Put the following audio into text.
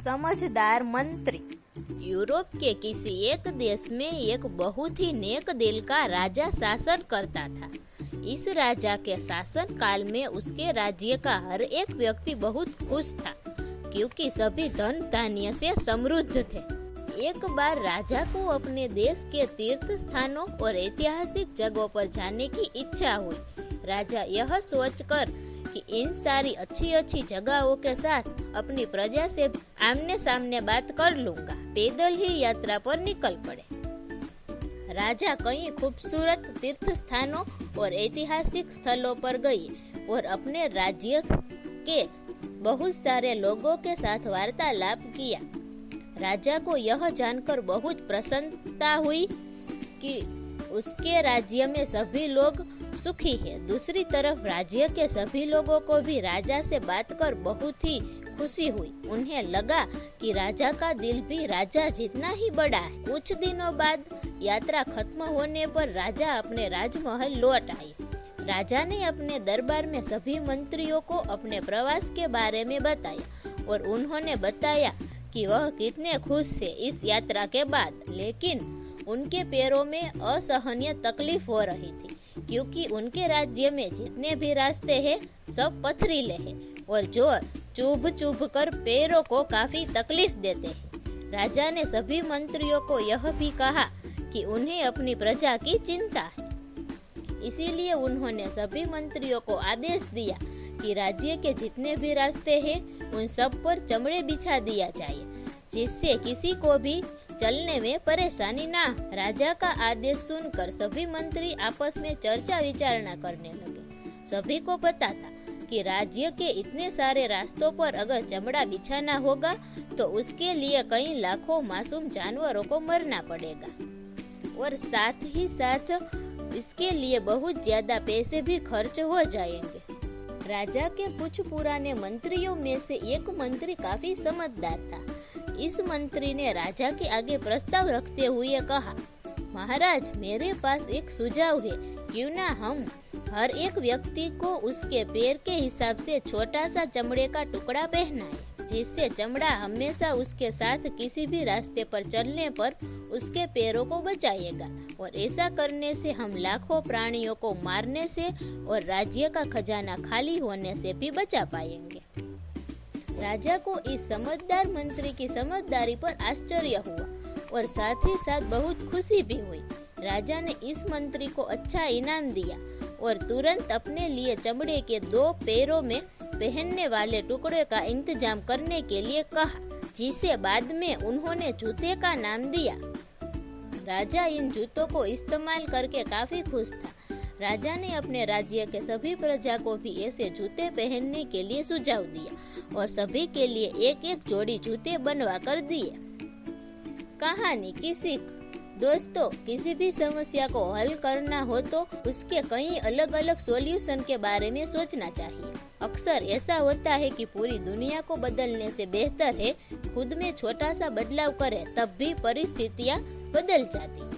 समझदार मंत्री। यूरोप के किसी एक देश में एक बहुत ही नेक दिल का राजा शासन करता था। इस राजा के शासन काल में उसके राज्य का हर एक व्यक्ति बहुत खुश था, क्योंकि सभी धन धान्य से समृद्ध थे। एक बार राजा को अपने देश के तीर्थ स्थानों और ऐतिहासिक जगहों पर जाने की इच्छा हुई। राजा यह सोचकर कि इन सारी अच्छी अच्छी जगहों के साथ अपनी प्रजा से आमने सामने बात कर लूंगा, पैदल ही यात्रा पर निकल पड़े। राजा कई खूबसूरत तीर्थ स्थानों और ऐतिहासिक स्थलों पर गए और अपने राज्य के बहुत सारे लोगों के साथ वार्तालाप किया। राजा को यह जानकर बहुत प्रसन्नता हुई कि उसके राज्य में सभी लोग सुखी है। दूसरी तरफ राज्य के सभी लोगों को भी राजा से बात कर बहुत ही खुशी हुई। उन्हें लगा कि राजा का दिल भी राजा जितना ही बड़ा है। कुछ दिनों बाद यात्रा खत्म होने पर राजा अपने राजमहल लौट आए। राजा ने अपने दरबार में सभी मंत्रियों को अपने प्रवास के बारे में बताया और उन्होंने बताया कि वह कितने खुश थे इस यात्रा के बाद। लेकिन उनके पैरों में असहनीय तकलीफ हो रही थी, क्योंकि उनके राज्य में जितने भी रास्ते हैं सब पथरीले हैं और जो चुभ चुभ कर पैरों को काफी तकलीफ देते हैं। राजा ने सभी मंत्रियों को यह भी कहा कि उन्हें अपनी प्रजा की चिंता है। इसीलिए उन्होंने सभी मंत्रियों को आदेश दिया कि राज्य के जितने भी रास्ते हैं उन सब पर चमड़े बिछा दिया जाए, जिससे किसी को भी चलने में परेशानी ना। राजा का आदेश सुनकर सभी मंत्री आपस में चर्चा विचारणा करने लगे। सभी को पता था कि राज्य के इतने सारे रास्तों पर अगर चमड़ा बिछाना होगा तो उसके लिए कई लाखों मासूम जानवरों को मरना पड़ेगा और साथ ही साथ इसके लिए बहुत ज्यादा पैसे भी खर्च हो जाएंगे। राजा के कुछ पुराने मंत्रियों में से एक मंत्री काफी समझदार था। इस मंत्री ने राजा के आगे प्रस्ताव रखते हुए कहा, महाराज, मेरे पास एक सुझाव है। क्यों ना हम हर एक व्यक्ति को उसके पैर के हिसाब से छोटा सा चमड़े का टुकड़ा पहनाए, जिससे चमड़ा हमेशा उसके साथ किसी भी रास्ते पर चलने पर उसके पैरों को बचाएगा और ऐसा करने से हम लाखों प्राणियों को मारने से और राज्य का खजाना खाली होने से भी बचा पाएंगे। राजा को इस समझदार मंत्री की समझदारी पर आश्चर्य हुआ और साथ ही साथ बहुत खुशी भी हुई। राजा ने इस मंत्री को अच्छा इनाम दिया और तुरंत अपने लिए चमड़े के 2 पैरों में पहनने वाले टुकड़े का इंतजाम करने के लिए कहा, जिसे बाद में उन्होंने जूते का नाम दिया। राजा इन जूतों को इस्तेमाल करके काफी खुश था। राजा ने अपने राज्य के सभी प्रजा को भी ऐसे जूते पहनने के लिए सुझाव दिया और सभी के लिए एक एक जोड़ी जूते बनवा कर दिए। कहानी की सीख। दोस्तों, किसी भी समस्या को हल करना हो तो उसके कई अलग अलग सॉल्यूशन के बारे में सोचना चाहिए। अक्सर ऐसा होता है कि पूरी दुनिया को बदलने से बेहतर है खुद में छोटा सा बदलाव करें, तब भी परिस्थितियाँ बदल जाती हैं।